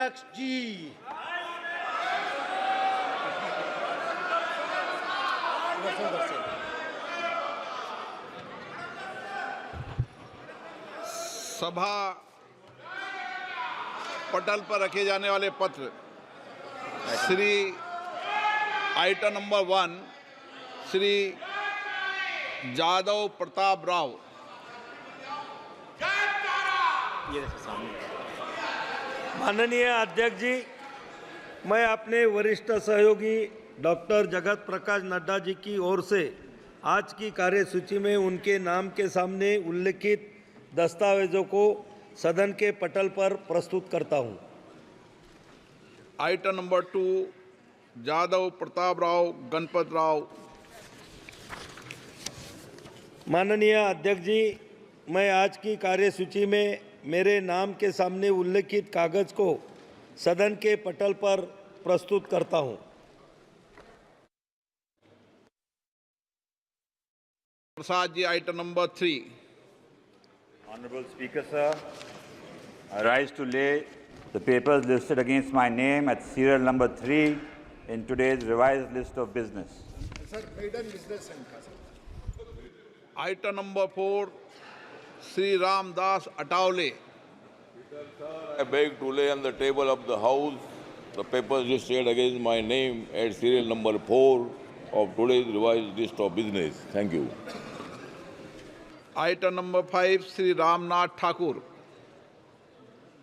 अध्यक्ष जी, सभा पटल पर रखे जाने वाले पत्र श्री आइटम नंबर 1 श्री जादव प्रताप राव। माननीय अध्यक्ष जी, मैं अपने वरिष्ठ सहयोगी डॉक्टर जगत प्रकाश नड्डा जी की ओर से आज की कार्यसूची में उनके नाम के सामने उल्लिखित दस्तावेजों को सदन के पटल पर प्रस्तुत करता हूं। Item number 2 Jadhav Pratap Rao Ganpat Rao. माननीय अध्यक्ष जी, मैं आज की कार्यसूची में मेरे नाम के सामने उल्लिखित कागज को सदन के पटल पर प्रस्तुत करता हूं। Prasad ji, item number 3। Honorable Speaker, sir, I rise to lay the papers listed against my name at serial number 3 in today's revised list of business. Sir maiden business item number 4 Shri Ramdas Athawale. I beg to lay on the table of the House the papers listed against my name at serial number 4 of today's revised list of business. Thank you. Item number 5 Shri Ramnath Thakur.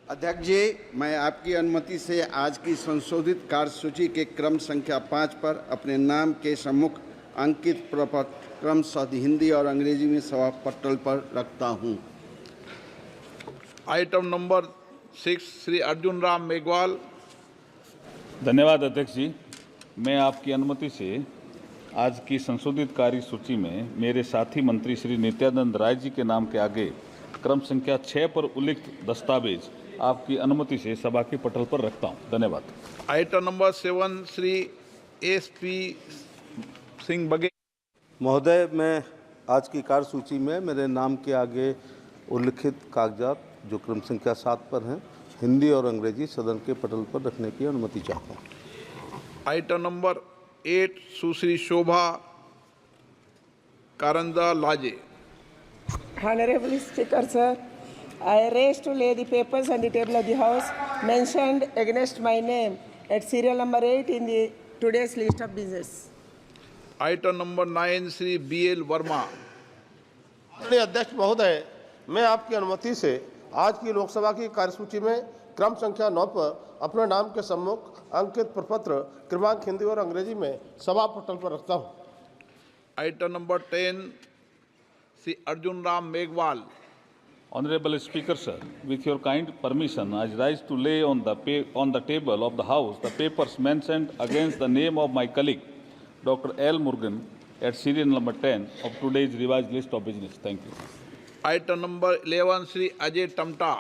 अध्यक्ष जी, मैं आपकी अनुमति से आज की संशोधित कार्यसूची के क्रम संख्या 5 पर अपने नाम के सम्मुख अंकित प्रपत्र क्रमशः हिंदी और अंग्रेजी में सभा पटल पर रखता हूं। Item number 6 Shri Arjun Ram Meghwal. धन्यवाद अध्यक्ष जी, मैं आपकी अनुमति से आज की संशोधित कार्यसूची में मेरे साथी मंत्री श्री नित्यानंद राय जी के नाम के आगे क्रम संख्या 6 पर उल्लिखित दस्तावेज आपकी अनुमति से सभा के पटल पर रखता हूं। धन्यवाद। Item number 7 Shri SP Singh Baghel. महोदय, मैं आज की कार्यसूची में मेरे नाम के आगे उल्लिखित कागजात जो क्रम संख्या 7 पर हैं, हिंदी और अंग्रेजी सदन के पटल पर रखने की अनुमति चाहता हूँ। आइटम नंबर 8 सुश्री शोभा कारंजा लाजे। Honorable Speaker, sir, I raise to lay the papers on the table of the House mentioned against my name at serial number 8 in the today's list of business. Item number 9 Shri BL Verma. माननीय अध्यक्ष महोदय, मैं आपकी अनुमति से आज की लोकसभा की कार्यसूची में क्रम संख्या 9 पर अपने नाम के सम्मुख अंकित प्रपत्र क्रमांक हिंदी और अंग्रेजी में सभा पटल पर रखता हूं। Item number 10 Shri Arjun Ram Meghwal. Honorable Speaker, sir, with your kind permission, I rise to lay on the table of the House the papers mentioned against the name of my colleague, Dr. L. Murugan, at serial number 10 of today's revised list of business. Thank you. Item number 11 Shri Ajay Tamta.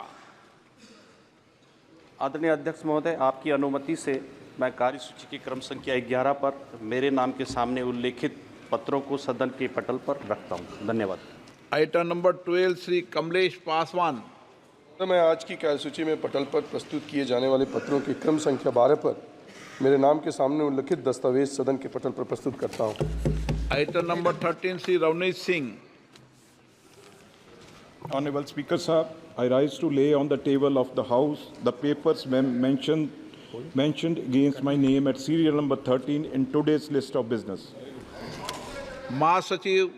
आदरणीय अध्यक्ष महोदय, आपकी अनुमति से मैं कार्यसूची की क्रम संख्या 11 पर मेरे नाम के सामने उल्लेखित पत्रों को सदन के पटल पर रखता हूं। धन्यवाद। Item number 12 Shri Kamlesh Paswan. मैं आज की कार्यसूची में पटल पर प्रस्तुत किए जाने वाले पत्रों की क्रम संख्या 12 पर मेरे नाम के सामने उल्लिखित दस्तावेज सदन के पटल पर प्रस्तुत करता हूं। Item number 13 Shri Ravneet Singh. Honorable Speaker, sir, I rise to lay on the table of the House the papers mentioned against my name at serial number 13 in today's list of business. महासचिव।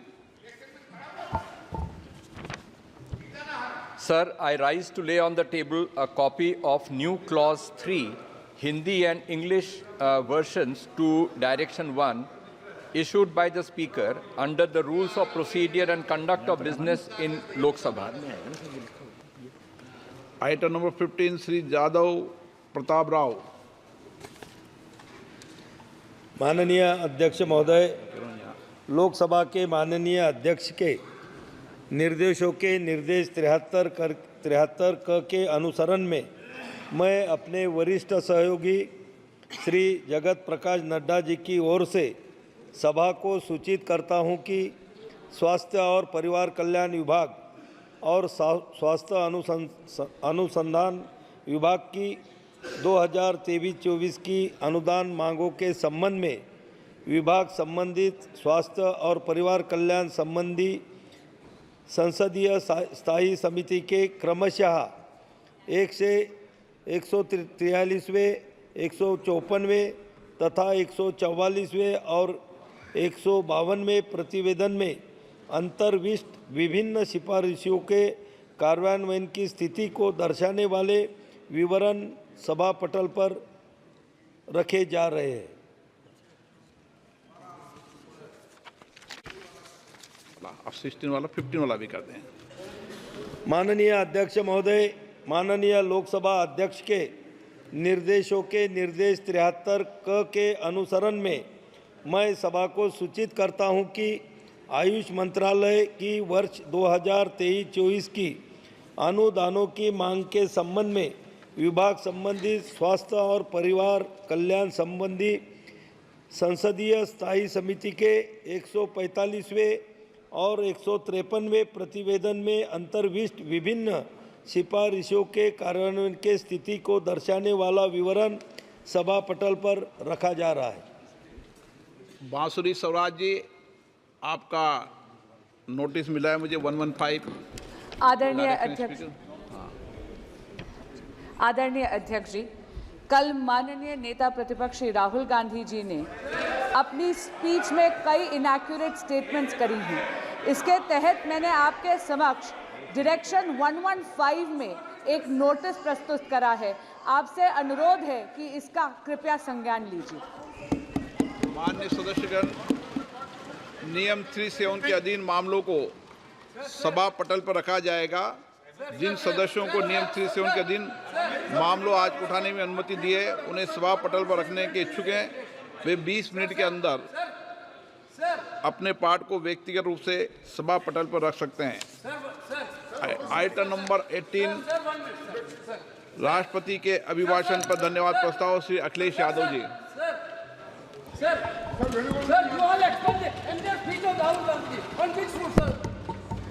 Sir, I rise to lay on the table a copy of new clause 3 Hindi and English versions to Direction 1 issued by the Speaker under the rules of procedure and conduct of business in Lok Sabha. Item number 15 Shri Jadhav Pratap Rao. माननीय अध्यक्ष महोदय, लोकसभा के माननीय अध्यक्ष के निर्देशों के निर्देश 73 क के अनुसरण में मैं अपने वरिष्ठ सहयोगी श्री जगत प्रकाश नड्डा जी की ओर से सभा को सूचित करता हूं कि स्वास्थ्य और परिवार कल्याण विभाग और स्वास्थ्य अनुसंधान विभाग की 2023-24 की अनुदान मांगों के संबंध में विभाग संबंधित स्वास्थ्य और परिवार कल्याण संबंधी संसदीय स्थायी समिति के क्रमशः 1 से 143वें, 154वें तथा 144वें और 152वें प्रतिवेदन में अंतर्विष्ट विभिन्न सिफारिशों के कार्यान्वयन की स्थिति को दर्शाने वाले विवरण सभा पटल पर रखे जा रहे हैं। अब 16 वाला 15 वाला भी कर दें। माननीय अध्यक्ष महोदय, माननीय लोकसभा अध्यक्ष के निर्देशों के निर्देश 73 क के अनुसरण में मैं सभा को सूचित करता हूं कि आयुष मंत्रालय की वर्ष 2023-24 की अनुदानों की मांग के संबंध में विभाग संबंधित स्वास्थ्य और परिवार कल्याण संबंधी संसदीय स्थायी समिति के 145वें और 153वें प्रतिवेदन में अंतर्विष्ट विभिन्न सिफारिशों के कार्यान्वयन के स्थिति को दर्शाने वाला विवरण सभा पटल पर रखा जा रहा है। बांसुरी स्वराज जी, आपका नोटिस मिला है मुझे 115। आदरणीय अध्यक्ष जी, कल माननीय नेता प्रतिपक्ष श्री राहुल गांधी जी ने अपनी स्पीच में कई इनएक्यूरेट स्टेटमेंट्स करी हैं। इसके तहत मैंने आपके समक्ष डायरेक्शन 115 में एक नोटिस प्रस्तुत करा है। आपसे अनुरोध है कि इसका कृपया संज्ञान लीजिए। माननीय सदस्यगण, नियम 371 के अधीन मामलों को सभा पटल पर रखा जाएगा। जिन सदस्यों को नियम 371 के अधीन मामलों आज उठाने में अनुमति दी है, उन्हें सभा पटल पर रखने के इच्छुक हैं, वे 20 मिनट के अंदर अपने पाठ को व्यक्तिगत रूप से सभा पटल पर रख सकते हैं। आइटम नंबर 18, राष्ट्रपति के अभिभाषण पर धन्यवाद प्रस्ताव Shri Akhilesh Yadav ji.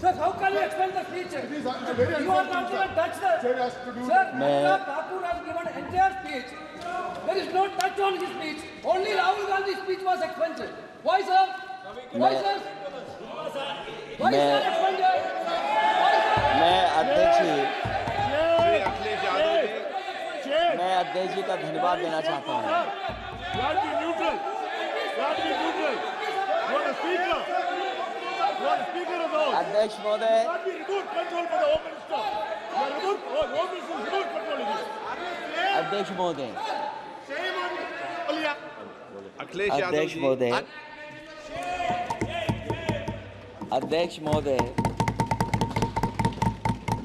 Sir, how can you explain the speech? You are not even touched the... Sir, Anurag Thakur has given an entire speech. There is no touch on his speech. Only Rahul Gandhi's speech was expended. Why, sir? Why, sir? Why, sir, expended? मैं अध्यक्ष जी का धन्यवाद देना चाहता हूँ। अध्यक्ष महोदय, अध्यक्ष महोदय, अध्यक्ष महोदय, अध्यक्ष महोदय,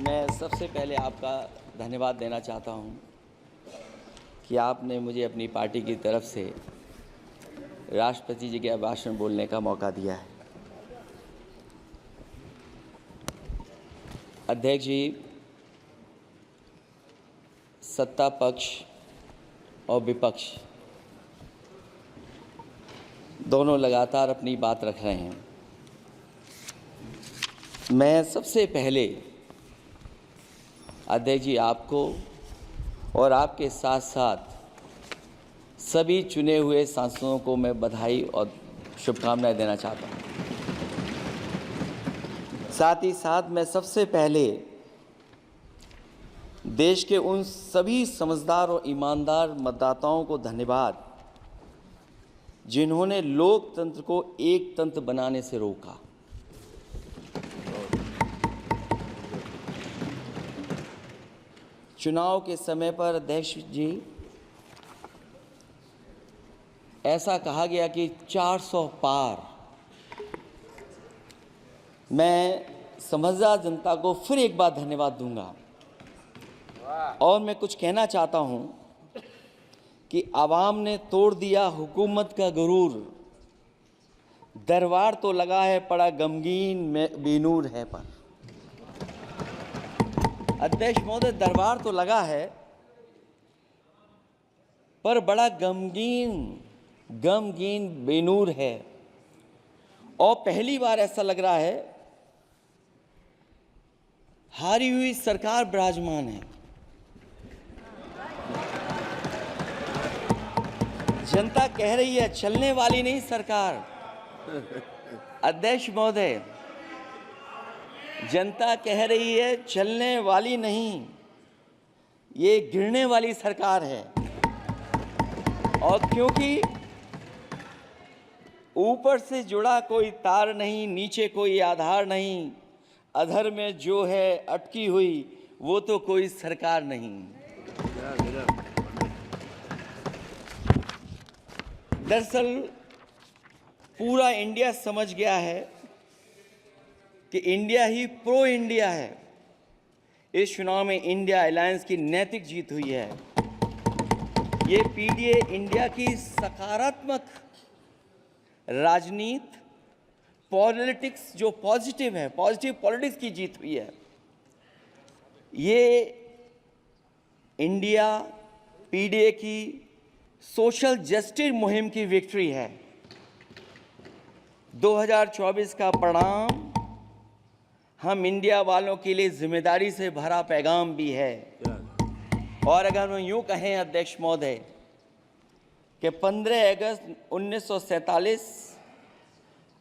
मैं सबसे पहले आपका धन्यवाद देना चाहता हूं कि आपने मुझे अपनी पार्टी की तरफ से राष्ट्रपति जी के अभिभाषण बोलने का मौका दिया है। अध्यक्ष जी, सत्ता पक्ष और विपक्ष दोनों लगातार अपनी बात रख रहे हैं। मैं सबसे पहले अध्यक्ष जी आपको और आपके साथ साथ सभी चुने हुए सांसदों को मैं बधाई और शुभकामनाएं देना चाहता हूं। साथ ही साथ मैं सबसे पहले देश के उन सभी समझदार और ईमानदार मतदाताओं को धन्यवाद जिन्होंने लोकतंत्र को एक तंत्र बनाने से रोका। चुनाव के समय पर अध्यक्ष जी ऐसा कहा गया कि 400 पार। मैं समझदार जनता को फिर एक बार धन्यवाद दूंगा और मैं कुछ कहना चाहता हूं कि आवाम ने तोड़ दिया हुकूमत का गुरूर, दरबार तो लगा है पड़ा गमगीन में बेनूर है पर। अध्यक्ष महोदय, दरबार तो लगा है पर बड़ा गमगीन बेनूर है और पहली बार ऐसा लग रहा है हारी हुई सरकार विराजमान है। जनता कह रही है चलने वाली नहीं सरकार। अध्यक्ष महोदय, जनता कह रही है चलने वाली नहीं, ये गिरने वाली सरकार है। और क्योंकि ऊपर से जुड़ा कोई तार नहीं, नीचे कोई आधार नहीं, अधर में जो है अटकी हुई वो तो कोई सरकार नहीं। दरअसल पूरा इंडिया समझ गया है कि इंडिया ही प्रो इंडिया है। इस चुनाव में इंडिया अलायंस की नैतिक जीत हुई है। ये पीडीए इंडिया की सकारात्मक राजनीति, पॉलिटिक्स जो पॉजिटिव है, पॉजिटिव पॉलिटिक्स की जीत हुई है। ये इंडिया पीडीए की सोशल जस्टिस मुहिम की विक्ट्री है। 2024 का परिणाम हम इंडिया वालों के लिए जिम्मेदारी से भरा पैगाम भी है। और अगर हम यूँ कहें अध्यक्ष महोदय कि 15 अगस्त 1947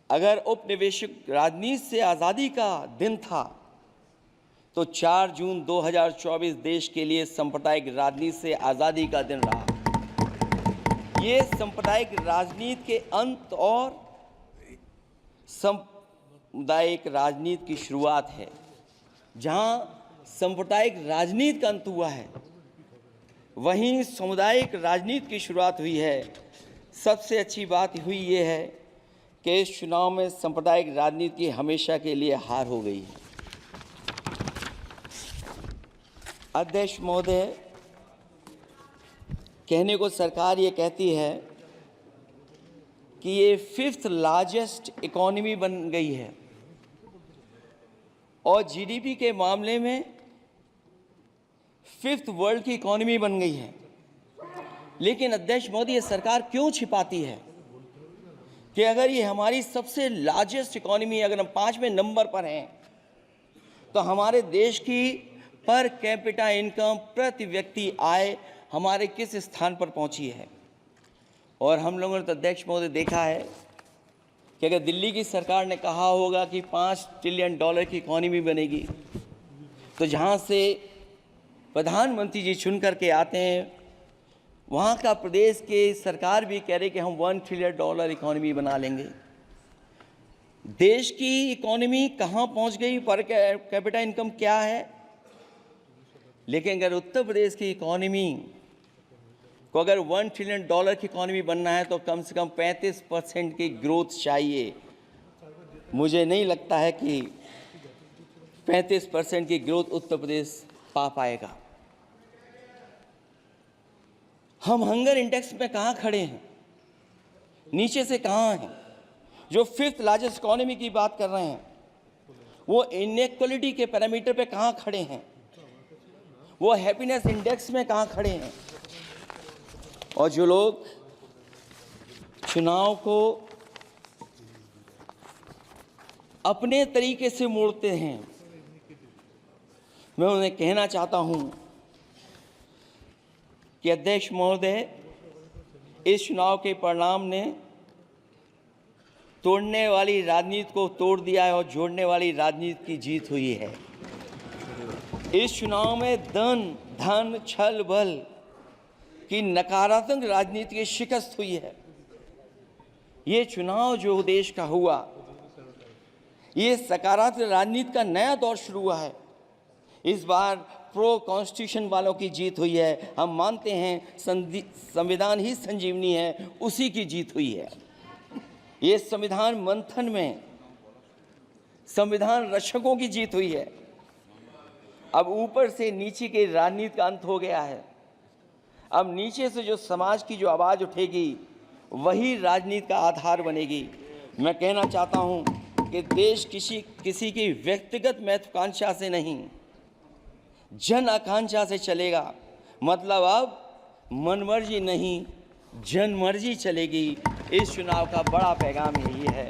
अगर उपनिवेशिक राजनीति से आज़ादी का दिन था, तो 4 जून 2024 देश के लिए सांप्रदायिक राजनीति से आज़ादी का दिन रहा। ये सांप्रदायिक राजनीति के अंत और सामुदायिक राजनीति की शुरुआत है। जहां सांप्रदायिक राजनीति का अंत हुआ है, वहीं सामुदायिक राजनीति की शुरुआत हुई है। सबसे अच्छी बात हुई ये है कि इस चुनाव में सांप्रदायिक राजनीति की हमेशा के लिए हार हो गई है। अध्यक्ष महोदय, कहने को सरकार ये कहती है कि ये 5th लार्जेस्ट इकोनॉमी बन गई है और जीडीपी के मामले में 5th वर्ल्ड की इकोनॉमी बन गई है। लेकिन अध्यक्ष मोदी, ये सरकार क्यों छिपाती है कि अगर ये हमारी सबसे लार्जेस्ट इकोनॉमी, अगर हम 5वें नंबर पर हैं, तो हमारे देश की पर कैपिटा इनकम, प्रति व्यक्ति आय हमारे किस स्थान पर पहुंची है। और हम लोगों ने तो अध्यक्ष महोदय देखा है कि अगर दिल्ली की सरकार ने कहा होगा कि $5 ट्रिलियन की इकोनॉमी बनेगी, तो जहां से प्रधानमंत्री जी चुन करके आते हैं, वहाँ का प्रदेश के सरकार भी कह रहे कि हम $1 ट्रिलियन इकोनॉमी बना लेंगे। देश की इकोनॉमी कहाँ पहुँच गई, पर कैपिटा इनकम क्या है। लेकिन अगर उत्तर प्रदेश की इकोनॉमी को अगर $1 ट्रिलियन की इकोनॉमी बनना है, तो कम से कम 35% की ग्रोथ चाहिए। मुझे नहीं लगता है कि 35% की ग्रोथ उत्तर प्रदेश पा पाएगा। हम हंगर इंडेक्स में कहाँ खड़े हैं, नीचे से कहाँ हैं। जो 5th लार्जेस्ट इकोनॉमी की बात कर रहे हैं, वो इनइक्वालिटी के पैरामीटर पे कहाँ खड़े हैं, वो हैप्पीनेस इंडेक्स में कहाँ खड़े हैं। और जो लोग चुनाव को अपने तरीके से मोड़ते हैं, मैं उन्हें कहना चाहता हूं कि अध्यक्ष महोदय, इस चुनाव के परिणाम ने तोड़ने वाली राजनीति को तोड़ दिया है और जोड़ने वाली राजनीति की जीत हुई है। इस चुनाव में धन छल बल की नकारात्मक राजनीति की शिकस्त हुई है। ये चुनाव जो देश का हुआ, ये सकारात्मक राजनीति का नया दौर शुरू हुआ है। इस बार प्रो कॉन्स्टिट्यूशन वालों की जीत हुई है। हम मानते हैं संविधान ही संजीवनी है, उसी की जीत हुई है। ये संविधान मंथन में संविधान रक्षकों की जीत हुई है। अब ऊपर से नीचे की राजनीति का अंत हो गया है। अब नीचे से जो समाज की जो आवाज़ उठेगी, वही राजनीति का आधार बनेगी। मैं कहना चाहता हूं कि देश किसी की व्यक्तिगत महत्वाकांक्षा से नहीं, जन आकांक्षा से चलेगा। मतलब अब मनमर्जी नहीं, जनमर्जी चलेगी। इस चुनाव का बड़ा पैगाम यही है।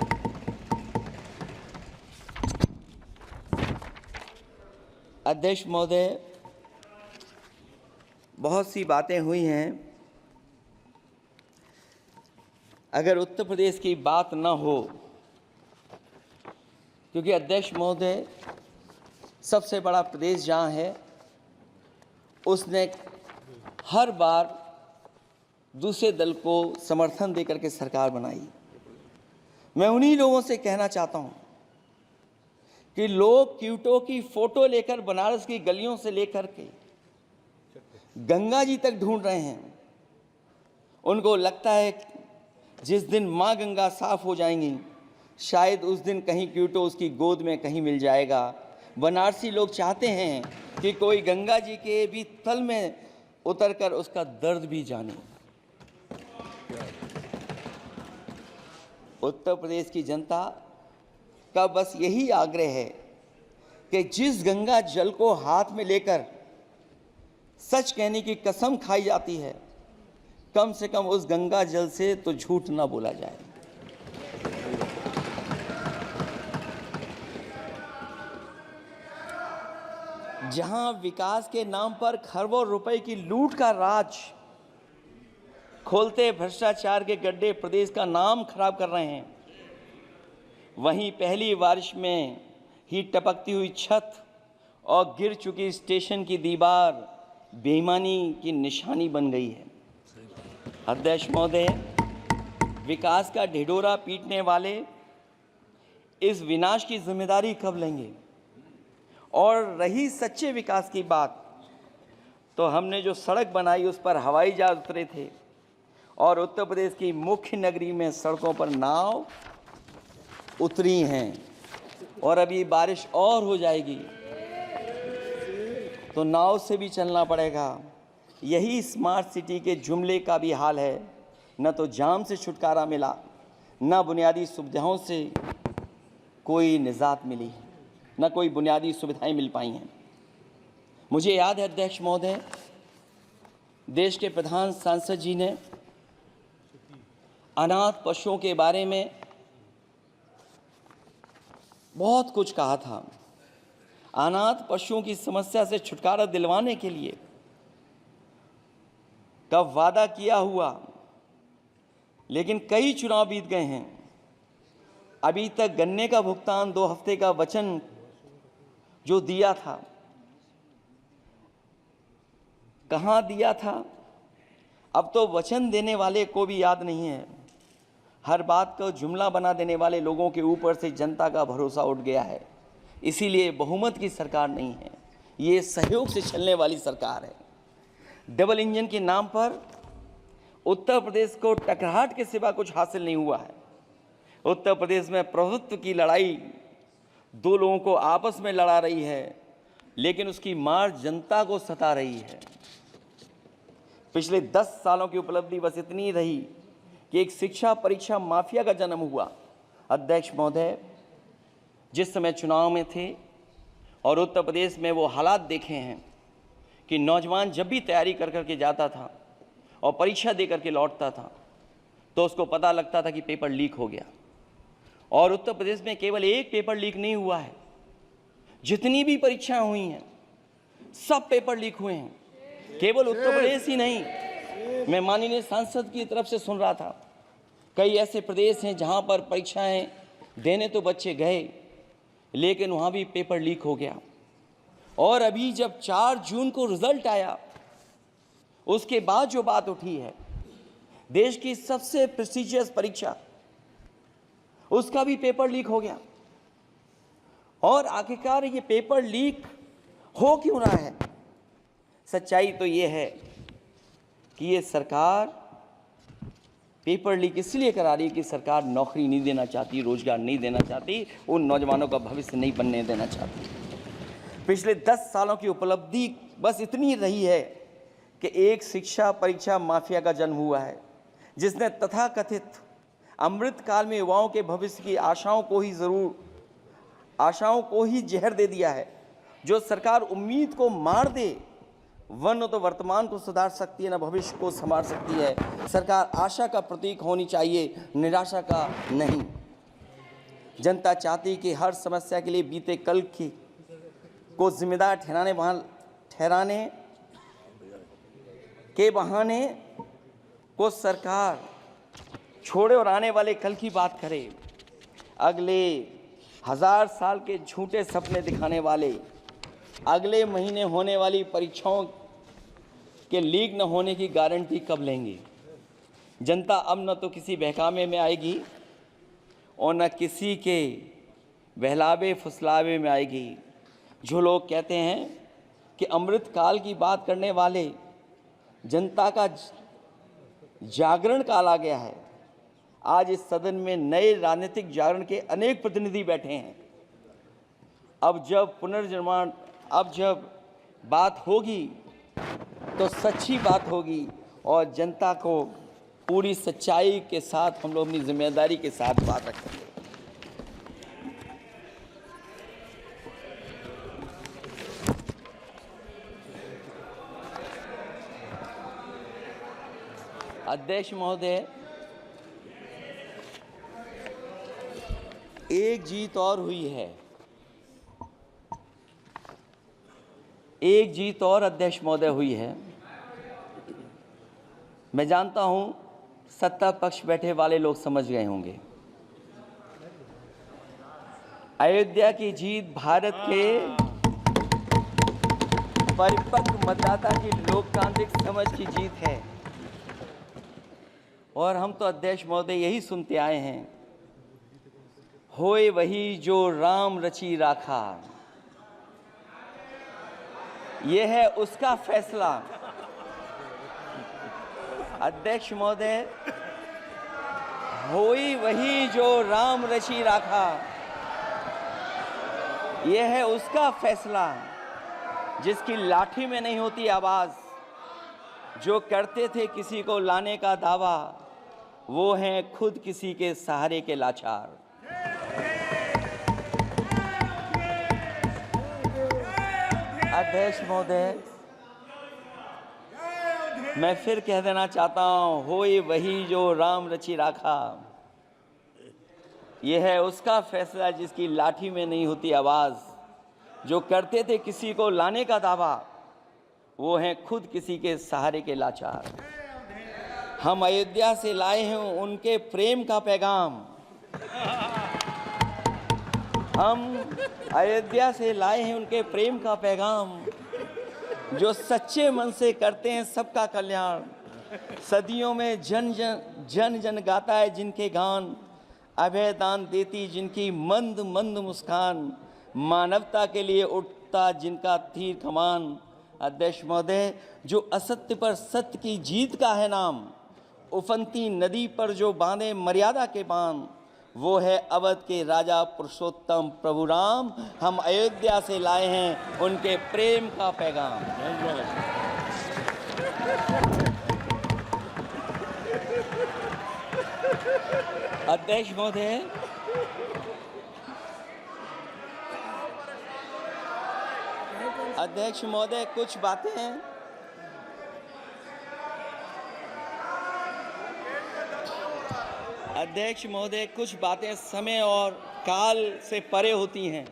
अध्यक्ष महोदय, बहुत सी बातें हुई हैं। अगर उत्तर प्रदेश की बात न हो, क्योंकि अध्यक्ष महोदय सबसे बड़ा प्रदेश जहाँ है उसने हर बार दूसरे दल को समर्थन देकर के सरकार बनाई। मैं उन्हीं लोगों से कहना चाहता हूँ कि लोग क्यूटो की फोटो लेकर बनारस की गलियों से लेकर के गंगा जी तक ढूंढ रहे हैं। उनको लगता है जिस दिन माँ गंगा साफ हो जाएंगी शायद उस दिन कहीं क्यूटो उसकी गोद में कहीं मिल जाएगा। बनारसी लोग चाहते हैं कि कोई गंगा जी के भी तल में उतरकर उसका दर्द भी जाने। उत्तर प्रदेश की जनता का बस यही आग्रह है कि जिस गंगा जल को हाथ में लेकर सच कहने की कसम खाई जाती है, कम से कम उस गंगा जल से तो झूठ ना बोला जाए। जहां विकास के नाम पर खरबों रुपए की लूट का राज खोलते भ्रष्टाचार के गड्ढे प्रदेश का नाम खराब कर रहे हैं, वहीं पहली बारिश में ही टपकती हुई छत और गिर चुकी स्टेशन की दीवार बेईमानी की निशानी बन गई है। अध्यक्ष महोदय, विकास का ढिढोरा पीटने वाले इस विनाश की जिम्मेदारी कब लेंगे? और रही सच्चे विकास की बात, तो हमने जो सड़क बनाई उस पर हवाई जहाज उतरे थे और उत्तर प्रदेश की मुख्य नगरी में सड़कों पर नाव उतरी हैं और अभी बारिश और हो जाएगी तो नाव से भी चलना पड़ेगा। यही स्मार्ट सिटी के जुमले का भी हाल है। न तो जाम से छुटकारा मिला, न बुनियादी सुविधाओं से कोई निजात मिली, न कोई बुनियादी सुविधाएं मिल पाई हैं। मुझे याद है अध्यक्ष महोदय, देश के प्रधान सांसद जी ने अनाथ पशुओं के बारे में बहुत कुछ कहा था। अनाथ पशुओं की समस्या से छुटकारा दिलवाने के लिए कब वादा किया हुआ, लेकिन कई चुनाव बीत गए हैं, अभी तक गन्ने का भुगतान 2 हफ्ते का वचन जो दिया था, कहाँ दिया था? अब तो वचन देने वाले को भी याद नहीं है। हर बात को जुमला बना देने वाले लोगों के ऊपर से जनता का भरोसा उठ गया है। इसीलिए बहुमत की सरकार नहीं है, ये सहयोग से चलने वाली सरकार है। डबल इंजन के नाम पर उत्तर प्रदेश को टकराहट के सिवा कुछ हासिल नहीं हुआ है। उत्तर प्रदेश में प्रभुत्व की लड़ाई 2 लोगों को आपस में लड़ा रही है, लेकिन उसकी मार जनता को सता रही है। पिछले 10 सालों की उपलब्धि बस इतनी रही कि एक शिक्षा परीक्षा माफिया का जन्म हुआ। अध्यक्ष महोदय, जिस समय चुनाव में थे और उत्तर प्रदेश में वो हालात देखे हैं कि नौजवान जब भी तैयारी कर कर के जाता था और परीक्षा दे करके लौटता था तो उसको पता लगता था कि पेपर लीक हो गया। और उत्तर प्रदेश में केवल एक पेपर लीक नहीं हुआ है, जितनी भी परीक्षाएं हुई हैं सब पेपर लीक हुए हैं। केवल उत्तर प्रदेश ही नहीं, मैं माननीय सांसद की तरफ से सुन रहा था, कई ऐसे प्रदेश हैं जहां पर परीक्षाएं देने तो बच्चे गए लेकिन वहां भी पेपर लीक हो गया। और अभी जब 4 जून को रिजल्ट आया, उसके बाद जो बात उठी है, देश की सबसे प्रेस्टिजियस परीक्षा, उसका भी पेपर लीक हो गया। और आखिरकार ये पेपर लीक हो क्यों रहा है? सच्चाई तो ये है कि ये सरकार पेपर लीक इसलिए करा रही है कि सरकार नौकरी नहीं देना चाहती, रोजगार नहीं देना चाहती, उन नौजवानों का भविष्य नहीं बनने देना चाहती। पिछले 10 सालों की उपलब्धि बस इतनी रही है कि एक शिक्षा परीक्षा माफिया का जन्म हुआ है, जिसने तथाकथित अमृत काल में युवाओं के भविष्य की आशाओं को ही जहर दे दिया है। जो सरकार उम्मीद को मार दे, वह न तो वर्तमान को सुधार सकती है, न भविष्य को संभाल सकती है। सरकार आशा का प्रतीक होनी चाहिए, निराशा का नहीं। जनता चाहती कि हर समस्या के लिए बीते कल की को जिम्मेदार ठहराने के बहाने को सरकार छोड़े और आने वाले कल की बात करें। अगले 1000 साल के झूठे सपने दिखाने वाले अगले महीने होने वाली परीक्षाओं के लीक न होने की गारंटी कब लेंगे? जनता अब न तो किसी बहकावे में आएगी और न किसी के बहलावे फुसलावे में आएगी। जो लोग कहते हैं कि अमृत काल की बात करने वाले जनता का जागरण काल आ गया है। आज इस सदन में नए राजनीतिक जागरण के अनेक प्रतिनिधि बैठे हैं। अब जब बात होगी तो सच्ची बात होगी और जनता को पूरी सच्चाई के साथ हम लोग अपनी जिम्मेदारी के साथ बात रखेंगे। अध्यक्ष महोदय, एक जीत और हुई है, एक जीत और अध्यक्ष महोदय हुई है। मैं जानता हूं सत्ता पक्ष बैठे वाले लोग समझ गए होंगे। अयोध्या की जीत भारत के परिपक्व मतदाता की लोकतांत्रिक समझ की जीत है और हम तो अध्यक्ष महोदय यही सुनते आए हैं, होए वही जो राम रची राखा। यह है उसका फैसला। अध्यक्ष महोदय, होई वही जो राम रची राखा, यह है उसका फैसला जिसकी लाठी में नहीं होती आवाज। जो करते थे किसी को लाने का दावा, वो हैं खुद किसी के सहारे के लाचार। अध्यक्ष महोदय, मैं फिर कह देना चाहता हूं, होए वही जो राम रची राखा, यह है उसका फैसला जिसकी लाठी में नहीं होती आवाज। जो करते थे किसी को लाने का दावा, वो हैं खुद किसी के सहारे के लाचार। हम अयोध्या से लाए हैं उनके प्रेम का पैगाम। हम अयोध्या से लाए हैं उनके प्रेम का पैगाम, जो सच्चे मन से करते हैं सबका कल्याण। सदियों में जन जन गाता है जिनके गान, अभय दान देती जिनकी मंद मंद मुस्कान, मानवता के लिए उठता जिनका तीर कमान। अध्यक्ष महोदय, जो असत्य पर सत्य की जीत का है नाम, उफनती नदी पर जो बांधे मर्यादा के बांध, वो है अवध के राजा पुरुषोत्तम प्रभु राम। हम अयोध्या से लाए हैं उनके प्रेम का पैगाम। अध्यक्ष महोदय, अध्यक्ष महोदय, कुछ बातें अध्यक्ष महोदय, कुछ बातें समय और काल से परे होती हैं।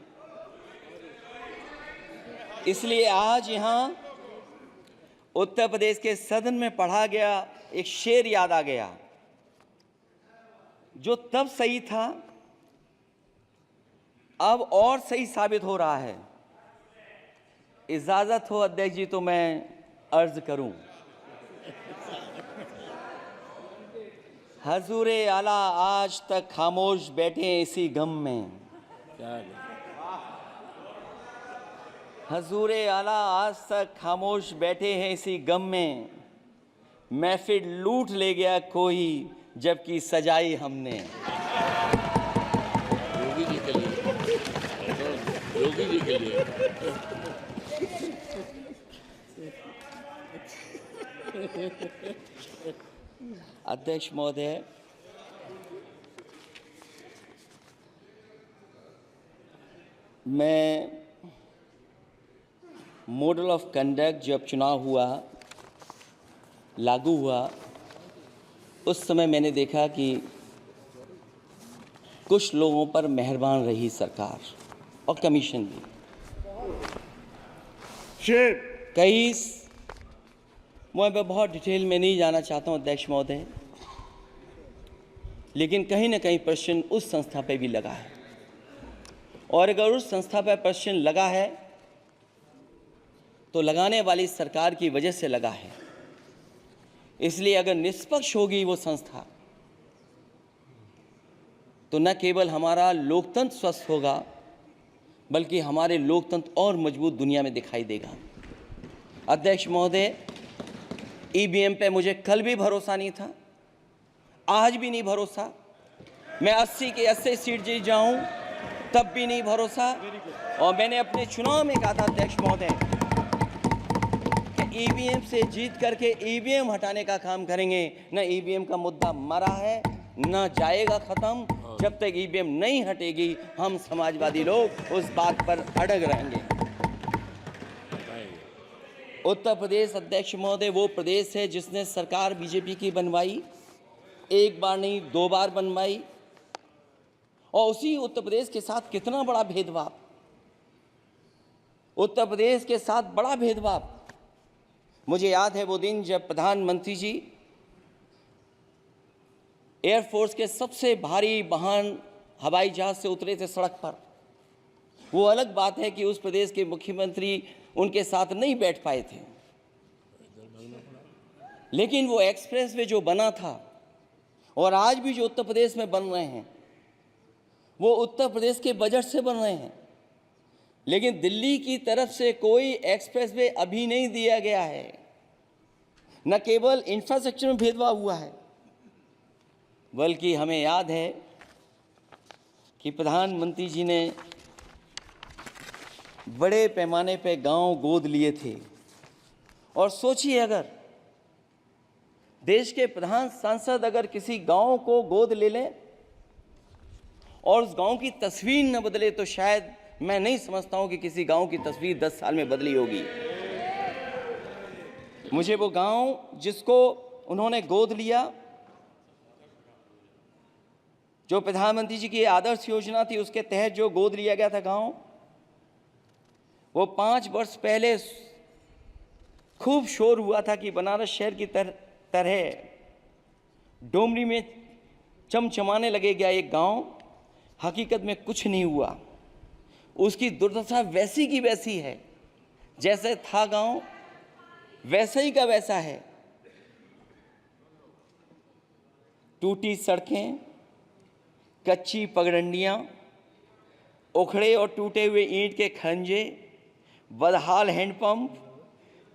इसलिए आज यहाँ उत्तर प्रदेश के सदन में पढ़ा गया एक शेर याद आ गया, जो तब सही था अब और सही साबित हो रहा है। इजाजत हो अध्यक्ष जी तो मैं अर्ज करूं। हजूरे आला आज तक खामोश बैठे इसी गम में, हजूरे आला आज तक खामोश बैठे हैं इसी गम में। महफिल लूट ले गया कोई जबकि सजाई हमने। योगी जी के लिए, योगी जी के लिए। अध्यक्ष महोदय, मैं मॉडल ऑफ कंडक्ट जब चुनाव हुआ, लागू हुआ, उस समय मैंने देखा कि कुछ लोगों पर मेहरबान रही सरकार और कमीशन भी। कई मैं बहुत डिटेल में नहीं जाना चाहता हूं अध्यक्ष महोदय, लेकिन कहीं ना कहीं प्रश्न उस संस्था पे भी लगा है, और अगर उस संस्था पर प्रश्न लगा है तो लगाने वाली सरकार की वजह से लगा है। इसलिए अगर निष्पक्ष होगी वो संस्था तो न केवल हमारा लोकतंत्र स्वस्थ होगा बल्कि हमारे लोकतंत्र और मजबूत दुनिया में दिखाई देगा। अध्यक्ष महोदय, ईवीएम पे मुझे कल भी भरोसा नहीं था, आज भी नहीं भरोसा। मैं 80 के 80 सीट जीत जाऊं तब भी नहीं भरोसा। और मैंने अपने चुनाव में कहा था अध्यक्ष महोदय कि ईवीएम से जीत करके ईवीएम हटाने का काम करेंगे। न ईवीएम का मुद्दा मरा है न जाएगा खत्म। जब तक ईवीएम नहीं हटेगी हम समाजवादी लोग उस बात पर अड़ग रहेंगे। उत्तर प्रदेश अध्यक्ष महोदय वो प्रदेश है जिसने सरकार बीजेपी की बनवाई, एक बार नहीं 2 बार बनवाई, और उसी उत्तर प्रदेश के साथ कितना बड़ा भेदभाव, उत्तर प्रदेश के साथ बड़ा भेदभाव। मुझे याद है वो दिन जब प्रधानमंत्री जी एयरफोर्स के सबसे भारी वाहन हवाई जहाज से उतरे थे सड़क पर। वो अलग बात है कि उस प्रदेश के मुख्यमंत्री उनके साथ नहीं बैठ पाए थे, लेकिन वो एक्सप्रेसवे जो बना था और आज भी जो उत्तर प्रदेश में बन रहे हैं वो उत्तर प्रदेश के बजट से बन रहे हैं। लेकिन दिल्ली की तरफ से कोई एक्सप्रेसवे अभी नहीं दिया गया है। न केवल इंफ्रास्ट्रक्चर में भेदभाव हुआ है बल्कि हमें याद है कि प्रधानमंत्री जी ने बड़े पैमाने पे गांव गोद लिए थे। और सोचिए अगर देश के प्रधान सांसद अगर किसी गांव को गोद ले लें और उस गांव की तस्वीर न बदले तो शायद मैं नहीं समझता हूं कि किसी गांव की तस्वीर 10 साल में बदली होगी। मुझे वो गांव जिसको उन्होंने गोद लिया, जो प्रधानमंत्री जी की आदर्श योजना थी उसके तहत जो गोद लिया गया था गांव, वो 5 वर्ष पहले खूब शोर हुआ था कि बनारस शहर की तरह डोमरी में चमचमाने लगेगा एक गांव। हकीकत में कुछ नहीं हुआ। उसकी दुर्दशा वैसी की वैसी है, जैसे था गांव वैसा ही का वैसा है। टूटी सड़कें, कच्ची पगडंडियां, उखड़े और टूटे हुए ईंट के खंजे, बदहाल हैंडपंप,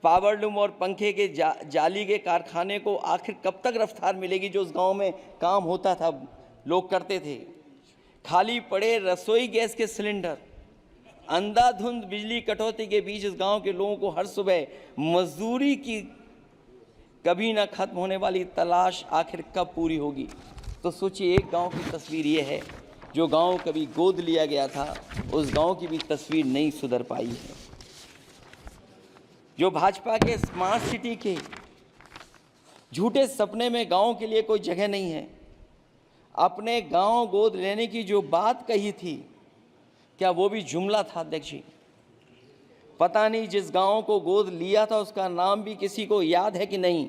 पावरलूम और पंखे के जाली के कारखाने को आखिर कब तक रफ्तार मिलेगी जो उस गांव में काम होता था, लोग करते थे। खाली पड़े रसोई गैस के सिलेंडर, अंधाधुंध बिजली कटौती के बीच इस गांव के लोगों को हर सुबह मजदूरी की कभी ना खत्म होने वाली तलाश आखिर कब पूरी होगी। तो सोचिए, एक गांव की तस्वीर ये है। जो गांव कभी गोद लिया गया था उस गांव की भी तस्वीर नहीं सुधर पाई है। जो भाजपा के स्मार्ट सिटी के झूठे सपने में गांव के लिए कोई जगह नहीं है। अपने गांव गोद लेने की जो बात कही थी, क्या वो भी जुमला था अध्यक्ष जी? पता नहीं जिस गांव को गोद लिया था उसका नाम भी किसी को याद है कि नहीं।